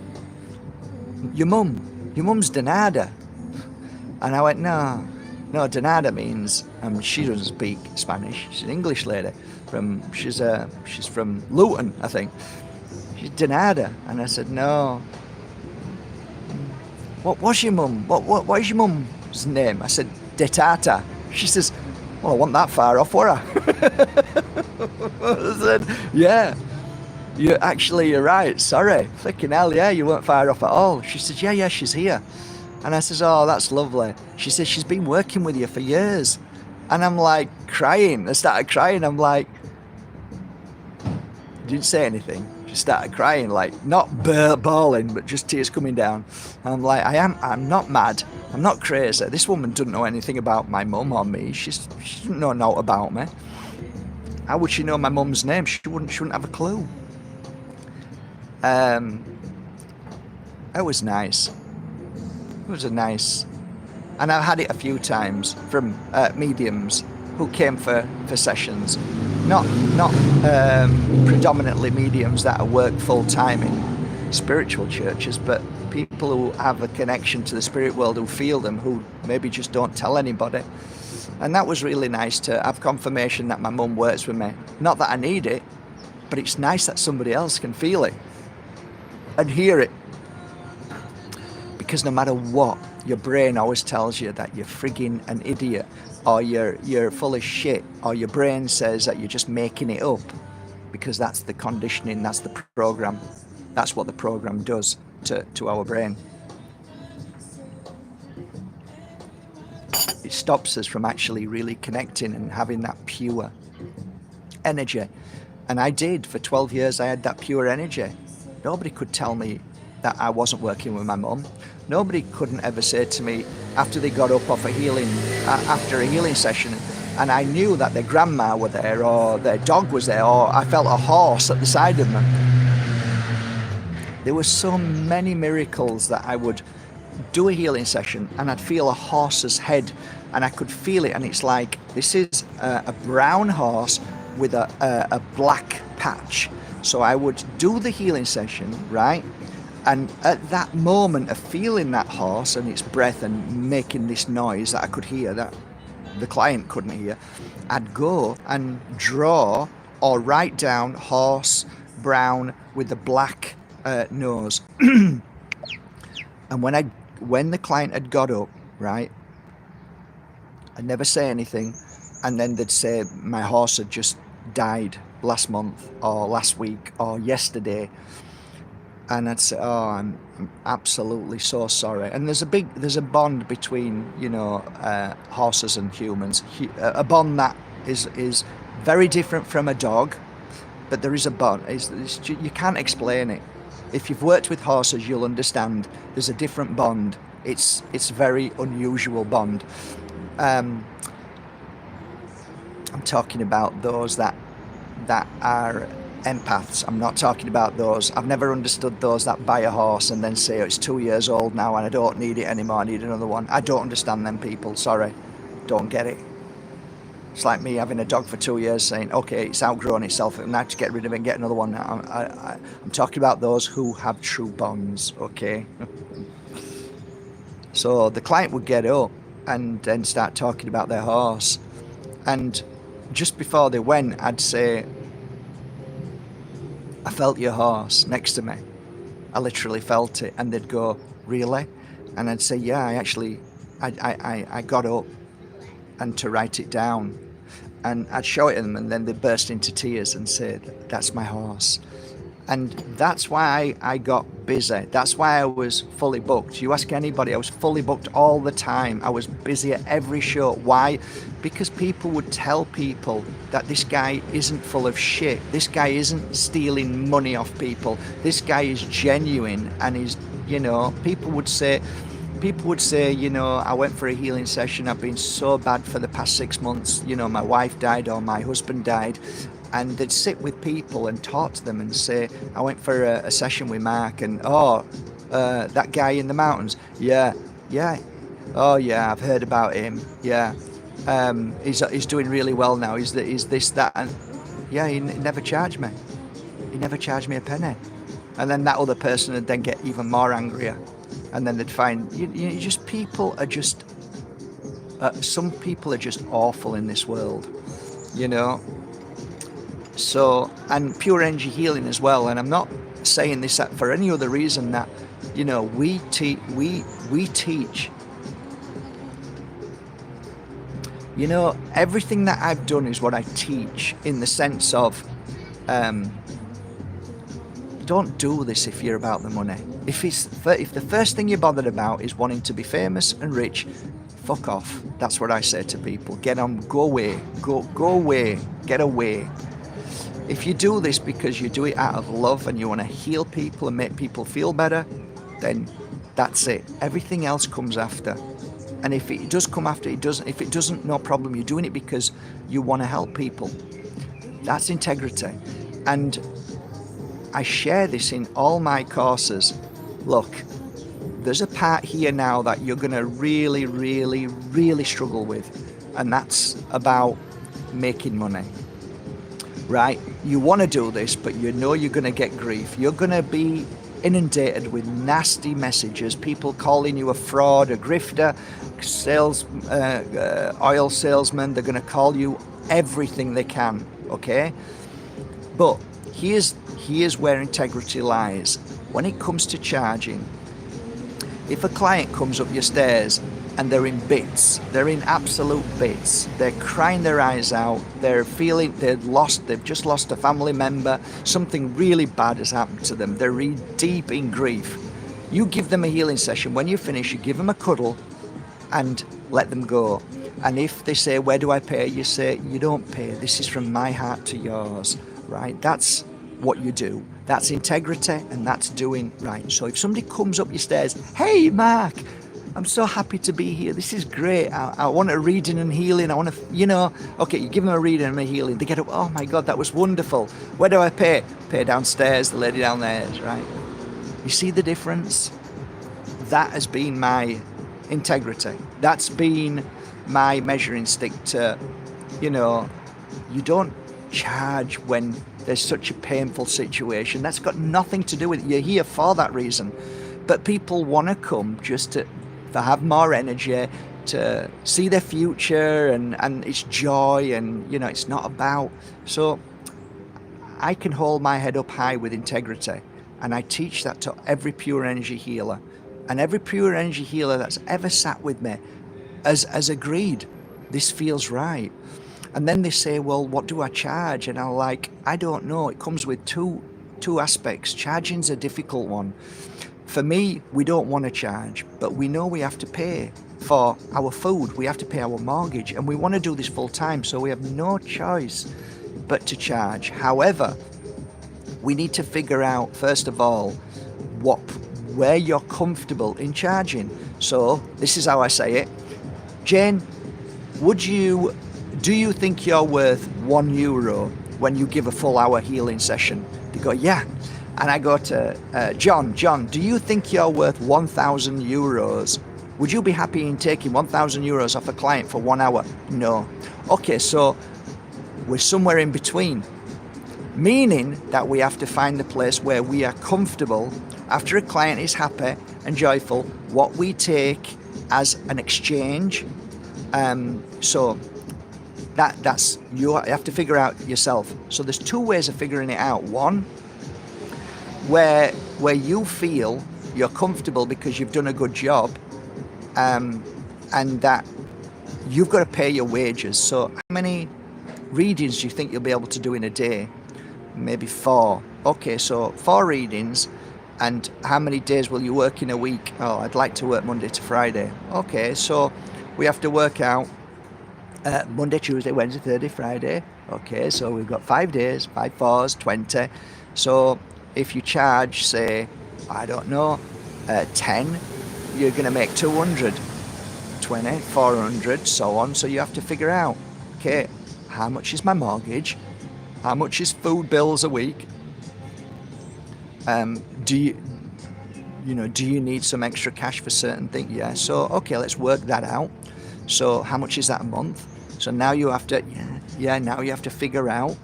your mum's Danada. And I went, no, Danada means, she doesn't speak Spanish. She's an English lady. She's from Luton, I think. She's Danada. And I said, no. What's your mum? What is your mum's name? I said, Detata. She says, well, I wasn't that far off, were I? I said, yeah. You're right, sorry. Flicking hell, yeah, you weren't far off at all. She said, yeah, she's here. And I says, oh, that's lovely. She says, she's been working with you for years. And I'm like crying. I started crying. I'm like, didn't say anything. She started crying, like not bawling, but just tears coming down. I'm like, I'm not mad. I'm not crazy. This woman doesn't know anything about my mum or me. She doesn't know naught about me. How would she know my mum's name? She wouldn't have a clue. It was nice. It was a nice, and I've had it a few times from mediums who came for sessions, not predominantly mediums that work full time in spiritual churches, but people who have a connection to the spirit world, who feel them, who maybe just don't tell anybody. And that was really nice to have confirmation that my mum works with me. Not that I need it, but it's nice that somebody else can feel it and hear it. Because no matter what, your brain always tells you that you're frigging an idiot, or you're full of shit, or your brain says that you're just making it up, because that's the conditioning, that's the program. That's what the program does to our brain. It stops us from actually really connecting and having that pure energy. And I did. For 12 years, I had that pure energy. Nobody could tell me that I wasn't working with my mum. Nobody couldn't ever say to me after they got up off a healing, after a healing session, and I knew that their grandma were there, or their dog was there, or I felt a horse at the side of them. There were so many miracles that I would do a healing session and I'd feel a horse's head, and I could feel it, and it's like, this is a brown horse with a black patch. So I would do the healing session, right? And at that moment of feeling that horse and its breath and making this noise that I could hear, that the client couldn't hear, I'd go and draw or write down horse, brown with the black nose. And when the client had got up, right, I'd never say anything, and then they'd say my horse had just died last month or last week or yesterday, and I'd say, oh, I'm absolutely so sorry. And there's a bond between, you know, horses and humans, a bond that is very different from a dog, but there is a bond. You can't explain it. If you've worked with horses, you'll understand. There's a different bond. It's a very unusual bond. I'm talking about those that are empaths. I'm not talking about those. I've never understood those that buy a horse and then say, oh, it's 2 years old now and I don't need it anymore, I need another one. I don't understand them people, sorry. Don't get it. It's like me having a dog for 2 years saying, okay, it's outgrown itself, and I have to get rid of it and get another one. I'm talking about those who have true bonds, okay? So the client would get up and then start talking about their horse. And just before they went, I'd say, I felt your horse next to me. I literally felt it. And they'd go, really? And I'd say, yeah, I got up and to write it down. And I'd show it to them, and then they'd burst into tears and say, that's my horse. And that's why I got busy. That's why I was fully booked. You ask anybody, I was fully booked all the time. I was busy at every show. Why? Because people would tell people that this guy isn't full of shit. This guy isn't stealing money off people. This guy is genuine, and he's, you know, people would say, you know, I went for a healing session. I've been so bad for the past 6 months. You know, my wife died or my husband died. And they'd sit with people and talk to them and say, I went for a session with Mark, and that guy in the mountains, yeah, oh yeah, I've heard about him, yeah, he's doing really well now, he's this, that, and yeah, he never charged me, a penny. And then that other person would then get even more angrier, and then they'd find, you just, people are just, some people are just awful in this world, you know. So, and pure energy healing as well. And I'm not saying this for any other reason that, you know, we teach, you know, everything that I've done is what I teach, in the sense of, don't do this if you're about the money. If the first thing you're bothered about is wanting to be famous and rich, fuck off. That's what I say to people. Get on, go away, get away. If you do this because you do it out of love and you want to heal people and make people feel better, then that's it. Everything else comes after. And if it does come after, it doesn't. If it doesn't, no problem. You're doing it because you want to help people. That's integrity. And I share this in all my courses. Look, there's a part here now that you're going to really, really, really struggle with. And that's about making money. Right? You want to do this, but you know you're going to get grief. You're going to be inundated with nasty messages, people calling you a fraud, a grifter, oil salesman. They're going to call you everything they can, okay? But here's where integrity lies. When it comes to charging, if a client comes up your stairs and they're in bits, they're in absolute bits, they're crying their eyes out, they're feeling they've just lost a family member, something really bad has happened to them, they're really deep in grief, you give them a healing session. When you finish, you give them a cuddle and let them go. And if they say, where do I pay? You say, you don't pay. This is from my heart to yours, right? That's what you do. That's integrity, and that's doing right. So if somebody comes up your stairs, hey, Mark, I'm so happy to be here. This is great. I want a reading and healing. I want to, okay, you give them a reading and a healing. They get up, oh my God, that was wonderful. Where do I pay? Pay downstairs, the lady down there, right? You see the difference? That has been my integrity. That's been my measuring stick to, you don't charge when there's such a painful situation. That's got nothing to do with it. You're here for that reason. But people want to come just to have more energy, to see their future, and it's joy, and it's not about. So I can hold my head up high with integrity, and I teach that to every pure energy healer. And every pure energy healer that's ever sat with me has agreed, this feels right. And then they say, well, what do I charge? And I'm like, I don't know. It comes with two aspects. Charging's a difficult one. For me, we don't want to charge, but we know we have to pay for our food. We have to pay our mortgage, and we want to do this full time. So we have no choice but to charge. However, we need to figure out, first of all, where you're comfortable in charging. So this is how I say it. Jane, do you think you're worth €1 when you give a full hour healing session? They go, yeah. And I go to John, do you think you're worth €1,000? Would you be happy in taking €1,000 off a client for 1 hour? No. Okay, so we're somewhere in between. Meaning that we have to find the place where we are comfortable after a client is happy and joyful, what we take as an exchange. So that's you have to figure out yourself. So there's two ways of figuring it out. One, where you feel you're comfortable because you've done a good job, and that you've got to pay your wages. So how many readings do you think you'll be able to do in a day? Maybe 4. Okay, so 4 readings. And how many days will you work in a week? Oh, I'd like to work Monday to Friday. Okay, so we have to work out Monday, Tuesday, Wednesday, Thursday, Friday. Okay, so we've got 5 days, 5 4s, 20. So if you charge, say, I don't know, 10, you're going to make 200, 20, 400, so on. So you have to figure out, okay, how much is my mortgage? How much is food bills a week? Do you need some extra cash for certain things? Yeah. So okay, let's work that out. So how much is that a month? So now you have to now you have to figure out,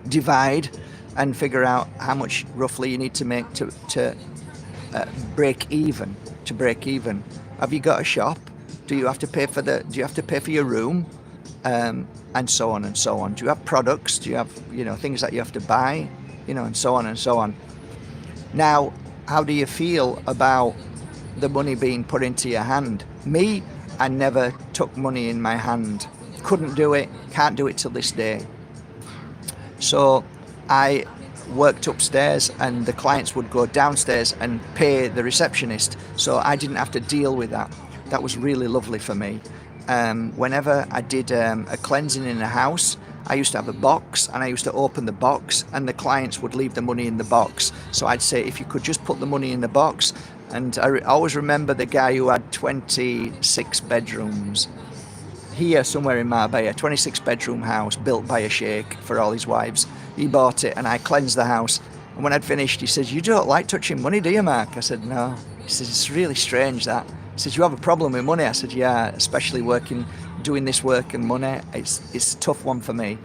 divide and figure out how much roughly you need to make to break even. To break even. Have you got a shop? Do you have to pay for your room? And so on and so on. Do you have products? Do you have things that you have to buy? And so on and so on. Now, how do you feel about the money being put into your hand? Me, I never took money in my hand. Couldn't do it, can't do it till this day. So I worked upstairs and the clients would go downstairs and pay the receptionist. So I didn't have to deal with that. That was really lovely for me. Whenever I did a cleansing in a house, I used to have a box, and I used to open the box, and the clients would leave the money in the box. So I'd say, if you could just put the money in the box. And I always remember the guy who had 26 bedrooms here somewhere in Marbella, 26 bedroom house built by a sheikh for all his wives. He bought it, and I cleansed the house. And when I'd finished, he says, "You don't like touching money, do you, Mark?" I said, "No." He says, "It's really strange that." He says, "You have a problem with money?" I said, "Yeah, especially doing this work and money. It's a tough one for me."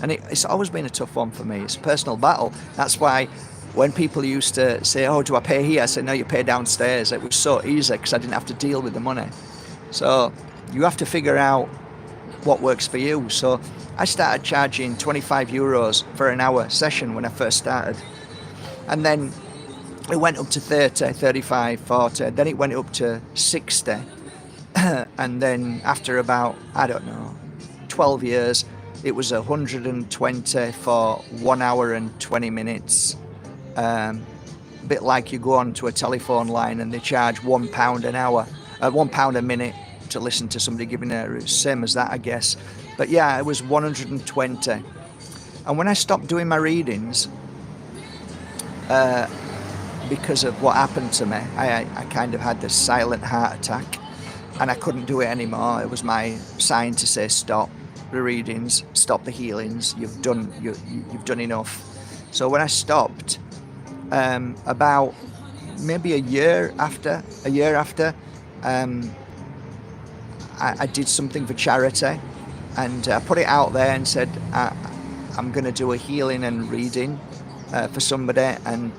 And it's always been a tough one for me. It's a personal battle. That's why when people used to say, "Oh, do I pay here?" I said, "No, you pay downstairs." It was so easy because I didn't have to deal with the money. So you have to figure out what works for you. So I started charging 25 euros for an hour session when I first started. And then it went up to 30, 35, 40. Then it went up to 60. And then after about, 12 years, it was 120 for 1 hour and 20 minutes. A bit like you go on to a telephone line and they charge £1 an hour, £1 a minute to listen to somebody giving a same as that, I guess. But yeah, it was 120. And when I stopped doing my readings, because of what happened to me, I kind of had this silent heart attack, and I couldn't do it anymore. It was my sign to say stop the readings, stop the healings. You've done enough. So when I stopped, about maybe a year after, I did something for charity, and I put it out there and said, I'm going to do a healing and reading for somebody, and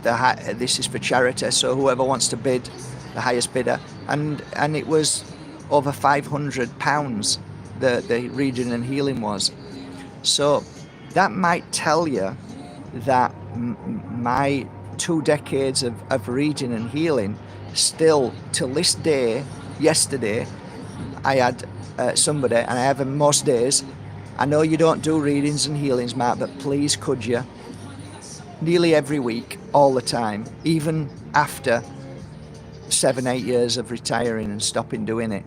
this is for charity, so whoever wants to bid, the highest bidder. And it was over £500, the reading and healing was. So that might tell you that my 2 decades of reading and healing, still till this day, yesterday, I had somebody, and I have them most days. I know you don't do readings and healings, Mark, but please could you? Nearly every week, all the time, even after 7-8 years of retiring and stopping doing it.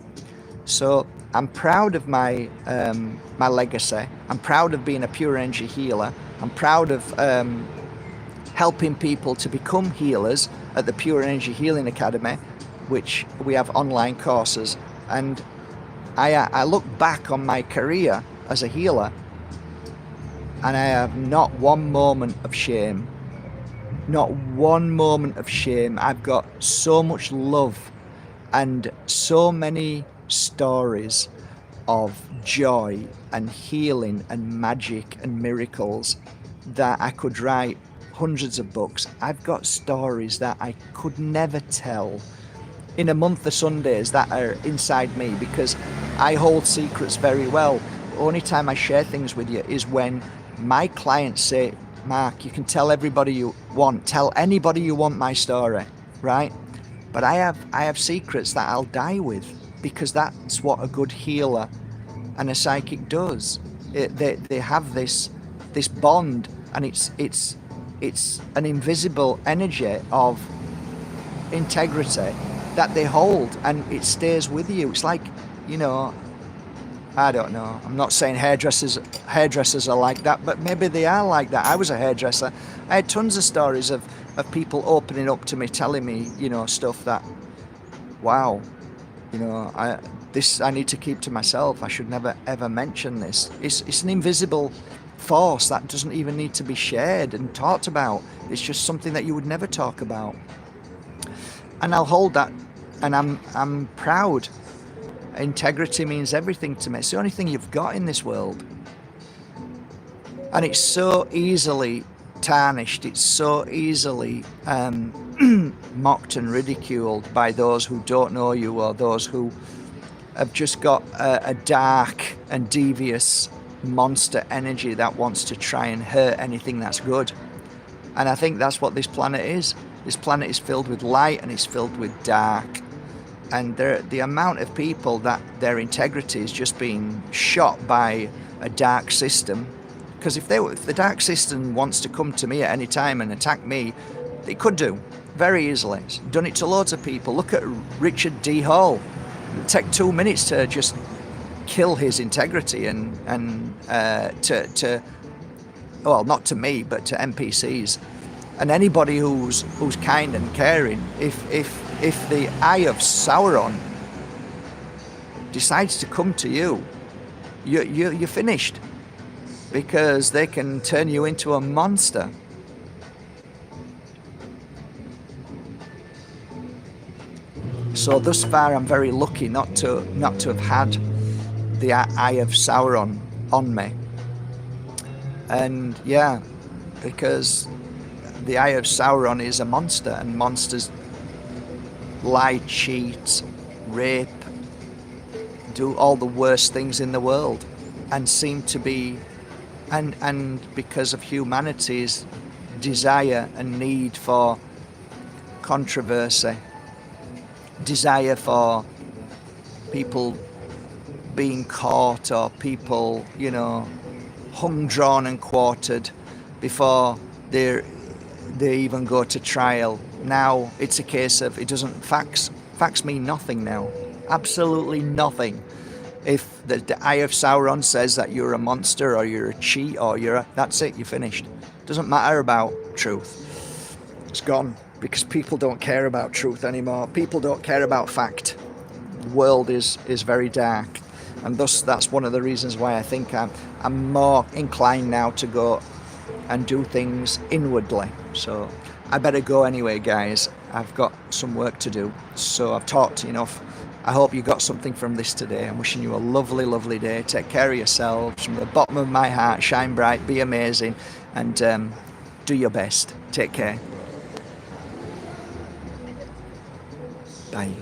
So I'm proud of my legacy. I'm proud of being a pure energy healer. I'm proud of helping people to become healers at the Pure Energy Healing Academy, which we have online courses. And I look back on my career as a healer, and I have not one moment of shame. Not one moment of shame. I've got so much love and so many stories of joy and healing and magic and miracles that I could write hundreds of books. I've got stories that I could never tell in a month of Sundays that are inside me, because I hold secrets very well. The only time I share things with you is when my clients say, "Mark, you can tell everybody you want, tell anybody you want my story," right? But I have secrets that I'll die with, because that's what a good healer and a psychic does. They have this bond, and it's an invisible energy of integrity that they hold, and it stays with you. It's like, I don't know. I'm not saying hairdressers are like that, but maybe they are like that. I was a hairdresser. I had tons of stories of people opening up to me, telling me, stuff that, wow, I need to keep to myself. I should never ever mention this. It's an invisible force that doesn't even need to be shared and talked about. It's just something that you would never talk about. And I'll hold that, and I'm proud. Integrity means everything to me. It's the only thing you've got in this world. And it's so easily tarnished. It's so easily mocked and ridiculed by those who don't know you, or those who have just got a dark and devious monster energy that wants to try and hurt anything that's good. And I think that's what this planet is. This planet is filled with light, and it's filled with dark. And the amount of people that their integrity is just being shot by a dark system. Because if the dark system wants to come to me at any time and attack me, they could do very easily. It's done it to loads of people. Look at Richard D. Hall. It would take 2 minutes to just kill his integrity and to well, not to me, but to NPCs and anybody who's kind and caring. If the Eye of Sauron decides to come to you, you're finished, because they can turn you into a monster. So thus far, I'm very lucky not to have had the Eye of Sauron on me. And yeah, because the Eye of Sauron is a monster, and monsters lie, cheat, rape, do all the worst things in the world, and seem to be, and because of humanity's desire and need for controversy, desire for people being caught, or people, you know, hung, drawn and quartered before they even go to trial. Now it's a case of, it doesn't, facts mean nothing now, absolutely nothing. If the Eye of Sauron says that you're a monster, or you're a cheat, or that's it, you're finished. Doesn't matter about truth. It's gone, because people don't care about truth anymore. People don't care about fact. The world is very dark, and thus that's one of the reasons why I think I'm more inclined now to go and do things inwardly. So I better go anyway, guys. I've got some work to do, so I've talked enough. I hope you got something from this today. I'm wishing you a lovely, lovely day. Take care of yourselves. From the bottom of my heart, shine bright, be amazing, and do your best. Take care. Bye.